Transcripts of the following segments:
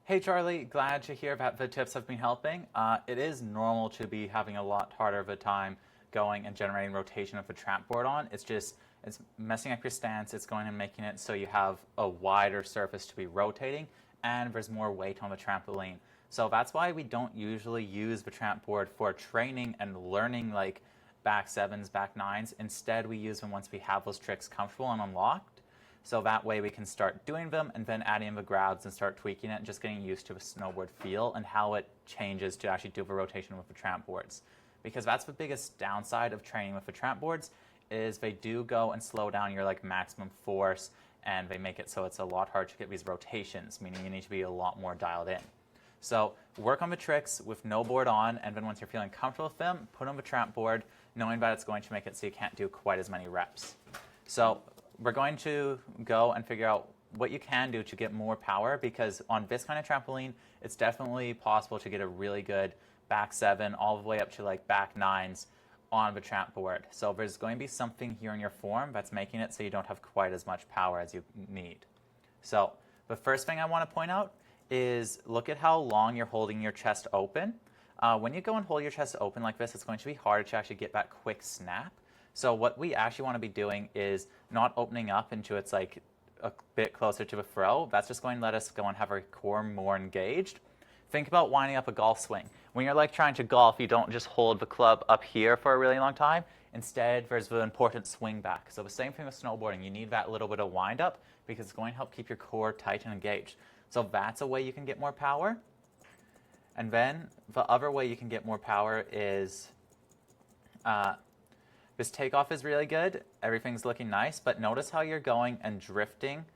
Hey Charlie, glad to hear that the tips have been helping. It is normal to be having a lot harder of a time going and generating rotation with the trap board on. It's messing up your stance. It's going and making it so you have a wider surface to be rotating, and there's more weight on the trampoline. So that's why we don't usually use the trap board for training and learning like back sevens, back nines. Instead, we use them once we have those tricks comfortable and unlocked. So that way we can start doing them and then adding in the grabs and start tweaking it and just getting used to the snowboard feel and how it changes to actually do the rotation with the tramp boards. Because that's the biggest downside of training with the tramp boards is they do go and slow down your like maximum force, and they make it so it's a lot harder to get these rotations, meaning you need to be a lot more dialed in. So work on the tricks with no board on, and then once you're feeling comfortable with them, put on the tramp board, knowing that it's going to make it so you can't do quite as many reps. So we're going to go and figure out what you can do to get more power, because on this kind of trampoline, it's definitely possible to get a really good back seven all the way up to like back nines on the tramp board. So there's going to be something here in your form that's making it so you don't have quite as much power as you need. So the first thing I want to point out is look at how long you're holding your chest open. When you go and hold your chest open like this, it's going to be harder to actually get that quick snap. So what we actually want to be doing is not opening up into it's like a bit closer to the throw. That's just going to let us go and have our core more engaged. Think about winding up a golf swing. When you're like trying to golf, you don't just hold the club up here for a really long time. Instead, there's the important swing back. So the same thing with snowboarding. You need that little bit of wind up because it's going to help keep your core tight and engaged. So that's a way you can get more power. And then the other way you can get more power is this takeoff is really good. Everything's looking nice, but notice how you're going and drifting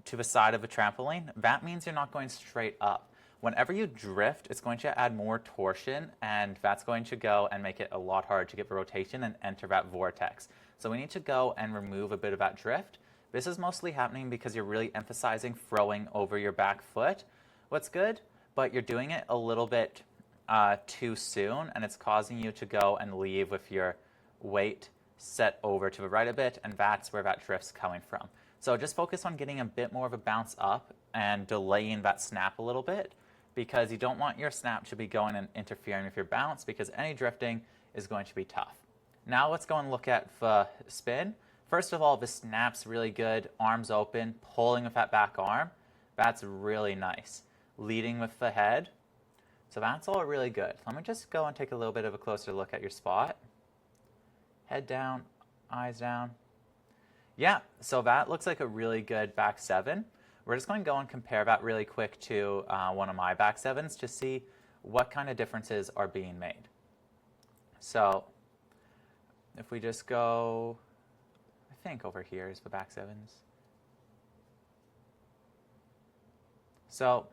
to the side of a trampoline. That means you're not going straight up. Whenever you drift, it's going to add more torsion, and that's going to go and make it a lot harder to get the rotation and enter that vortex. So we need to go and remove a bit of that drift. This is mostly happening because you're really emphasizing throwing over your back foot. What's good? But you're doing it a little bit too soon, and it's causing you to go and leave with your weight set over to the right a bit, and that's where that drift's coming from. So just focus on getting a bit more of a bounce up and delaying that snap a little bit, because you don't want your snap to be going and interfering with your bounce, because any drifting is going to be tough. Now let's go and look at the spin. First of all, the snap's really good. Arms open, pulling with that back arm. That's really nice. Leading with the head. So that's all really good. Let me just go and take a little bit of a closer look at your spot. Head down, eyes down. Yeah, so that looks like a really good back seven. We're just going to go and compare that really quick to one of my back sevens to see what kind of differences are being made. So if we just go, I think over here is the back sevens. So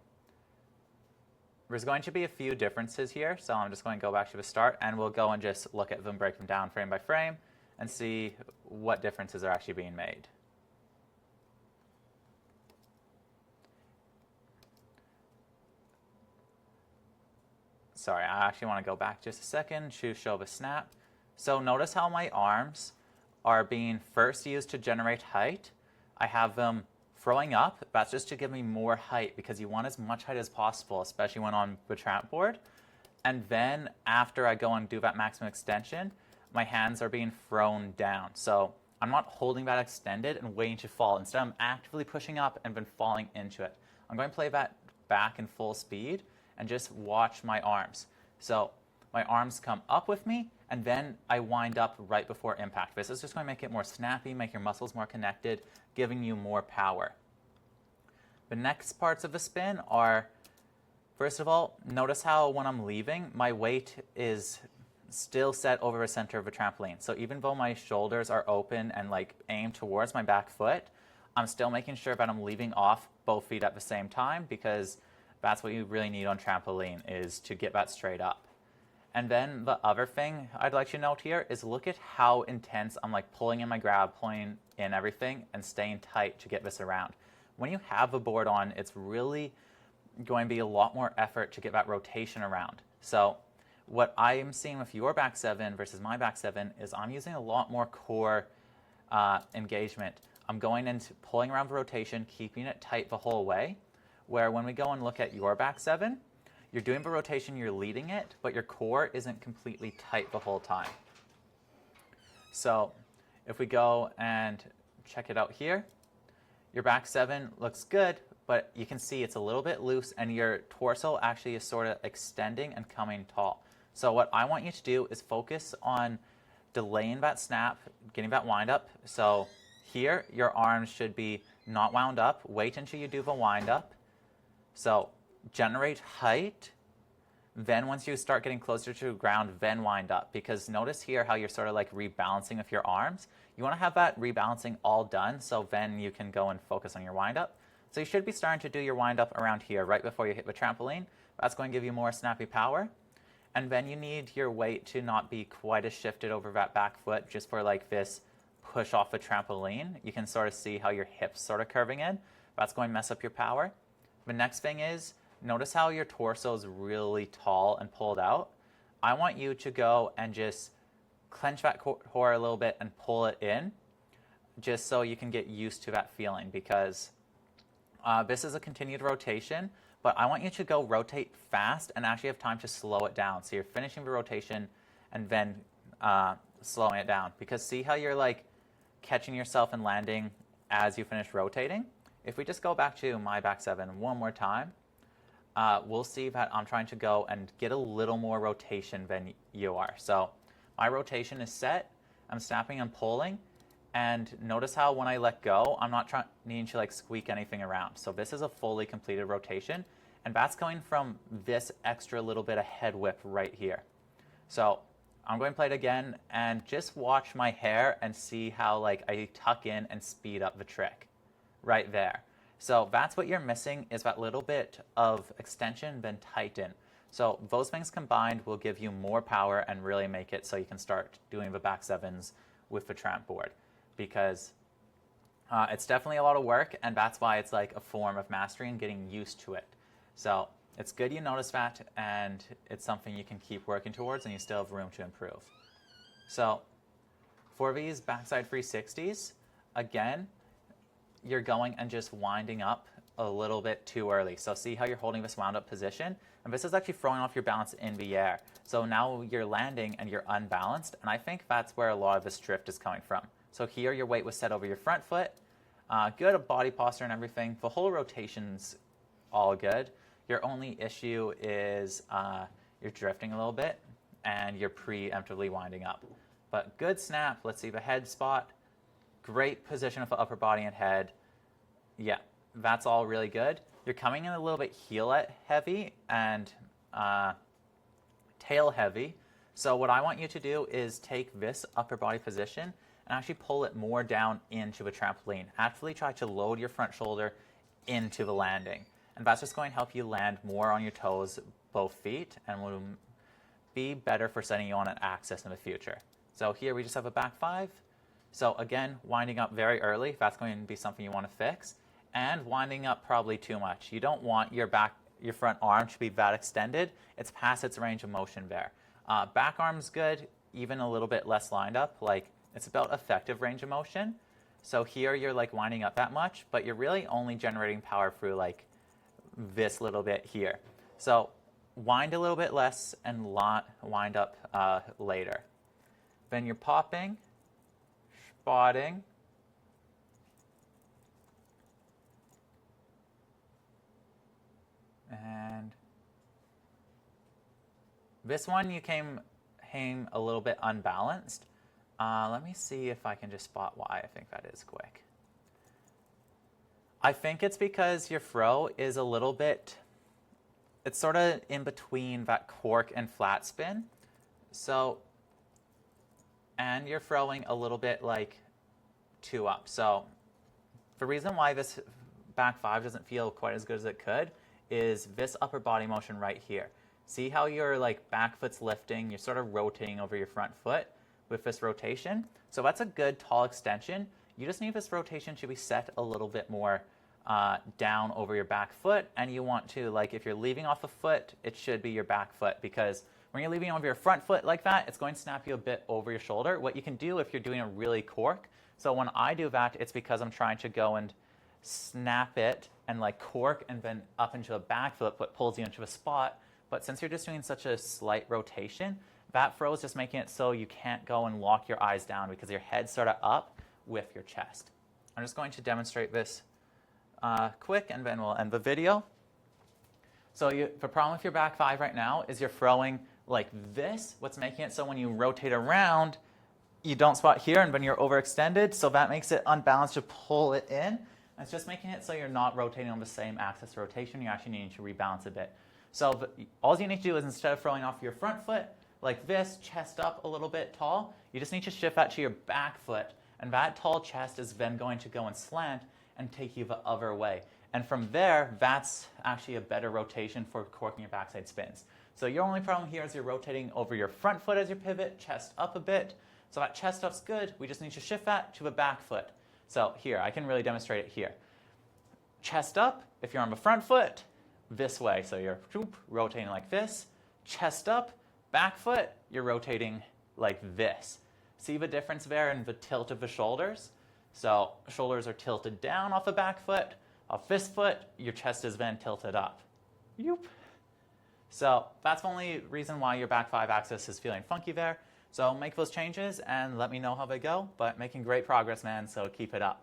there's going to be a few differences here, so I'm just going to go back to the start, and we'll go and just look at them, break them down frame by frame, and see what differences are actually being made. Sorry, I actually want to go back just a second to show the snap. So notice how my arms are being first used to generate height. I have them throwing up. That's just to give me more height, because you want as much height as possible, especially when on the tramp board. And then after I go and do that maximum extension, my hands are being thrown down. So I'm not holding that extended and waiting to fall. Instead, I'm actively pushing up and then falling into it. I'm going to play that back in full speed and just watch my arms. So my arms come up with me, and then I wind up right before impact. This is just going to make it more snappy, make your muscles more connected, giving you more power. The next parts of the spin are, first of all, notice how when I'm leaving, my weight is still set over the center of the trampoline. So even though my shoulders are open and like aimed towards my back foot, I'm still making sure that I'm leaving off both feet at the same time, because that's what you really need on trampoline, is to get that straight up. And then the other thing I'd like you to note here is look at how intense I'm like pulling in my grab, pulling in everything, and staying tight to get this around. When you have a board on, it's really going to be a lot more effort to get that rotation around. So what I am seeing with your back seven versus my back seven is I'm using a lot more core engagement. I'm going into pulling around the rotation, keeping it tight the whole way. where when we go and look at your back 7, you're doing the rotation, you're leading it, but your core isn't completely tight the whole time. So if we go and check it out here, your back 7 looks good, but you can see it's a little bit loose and your torso actually is sort of extending and coming tall. So what I want you to do is focus on delaying that snap, getting that wind up. So here, your arms should be not wound up. Wait until you do the wind up. So generate height. Then once you start getting closer to the ground, then wind up. Because notice here how you're sort of like rebalancing with your arms. You want to have that rebalancing all done, so then you can go and focus on your wind up. So you should be starting to do your wind up around here, right before you hit the trampoline. That's going to give you more snappy power. And then you need your weight to not be quite as shifted over that back foot, just for like this push off the trampoline. You can sort of see how your hips sort of curving in. That's going to mess up your power. The next thing is, notice how your torso is really tall and pulled out. I want you to go and just clench that core a little bit and pull it in, just so you can get used to that feeling, because this is a continued rotation, but I want you to go rotate fast and actually have time to slow it down. So you're finishing the rotation and then slowing it down, because see how you're like catching yourself and landing as you finish rotating? If we just go back to my back 7 one more time, we'll see that I'm trying to go and get a little more rotation than you are. So my rotation is set, I'm snapping and pulling, and notice how when I let go, I'm not needing to like squeak anything around. So this is a fully completed rotation, and that's coming from this extra little bit of head whip right here. So I'm going to play it again, and just watch my hair and see how like I tuck in and speed up the trick right there. So that's what you're missing, is that little bit of extension then tighten. So those things combined will give you more power and really make it so you can start doing the back 7s with the tramp board, because it's definitely a lot of work, and that's why it's like a form of mastery and getting used to it. So it's good you notice that, and it's something you can keep working towards, and you still have room to improve. So for these backside 360s, again, you're going and just winding up a little bit too early. So see how you're holding this wound up position? And this is actually throwing off your balance in the air. So now you're landing and you're unbalanced, and I think that's where a lot of this drift is coming from. So here your weight was set over your front foot, good body posture and everything. The whole rotation's all good. Your only issue is you're drifting a little bit and you're preemptively winding up. But good snap. Let's see the head spot. Great position of the upper body and head. Yeah, that's all really good. You're coming in a little bit heel heavy and tail heavy. So what I want you to do is take this upper body position and actually pull it more down into the trampoline. Actually try to load your front shoulder into the landing. And that's just going to help you land more on your toes, both feet, and will be better for setting you on an axis in the future. So here we just have a back 5. So again, winding up very early, that's going to be something you want to fix. And winding up probably too much. You don't want your front arm to be that extended. It's past its range of motion there. Back arm's good, even a little bit less lined up. Like, it's about effective range of motion. So here you're like winding up that much, but you're really only generating power through like this little bit here. So wind a little bit less and wind up later. Then you're popping, spotting, and this one you came a little bit unbalanced. Let me see if I can just spot why I think that is quick. I think it's because your throw is a little bit, it's sort of in between that cork and flat spin. So, and you're throwing a little bit like 2 up. So the reason why this back 5 doesn't feel quite as good as it could is this upper body motion right here. See how your like back foot's lifting, you're sort of rotating over your front foot with this rotation. So that's a good tall extension. You just need this rotation to be set a little bit more down over your back foot, and you want to, like, if you're leaving off a foot, it should be your back foot, because when you're leaving over your front foot like that, it's going to snap you a bit over your shoulder. What you can do if you're doing a really cork, so when I do that, it's because I'm trying to go and snap it and like cork and then up into a back flip, what pulls you into a spot. But since you're just doing such a slight rotation, that throw is just making it so you can't go and lock your eyes down because your head's sort of up with your chest. I'm just going to demonstrate this quick and then we'll end the video. So the problem with your back five right now is you're throwing like this, what's making it so when you rotate around, you don't spot here and then you're overextended, so that makes it unbalanced to pull it in. And it's just making it so you're not rotating on the same axis rotation, you're actually needing to rebalance a bit. So all you need to do is instead of throwing off your front foot like this, chest up a little bit tall, you just need to shift that to your back foot, and that tall chest is then going to go and slant and take you the other way. And from there, that's actually a better rotation for corking your backside spins. So your only problem here is you're rotating over your front foot as your pivot, chest up a bit. So that chest up's good. We just need to shift that to the back foot. So here, I can really demonstrate it here. Chest up, if you're on the front foot, this way. So you're rotating like this. Chest up, back foot, you're rotating like this. See the difference there in the tilt of the shoulders? So shoulders are tilted down off the back foot. Off this foot, your chest is then tilted up. Yoop. So that's the only reason why your back five axis is feeling funky there. So make those changes and let me know how they go. But making great progress, man, so keep it up.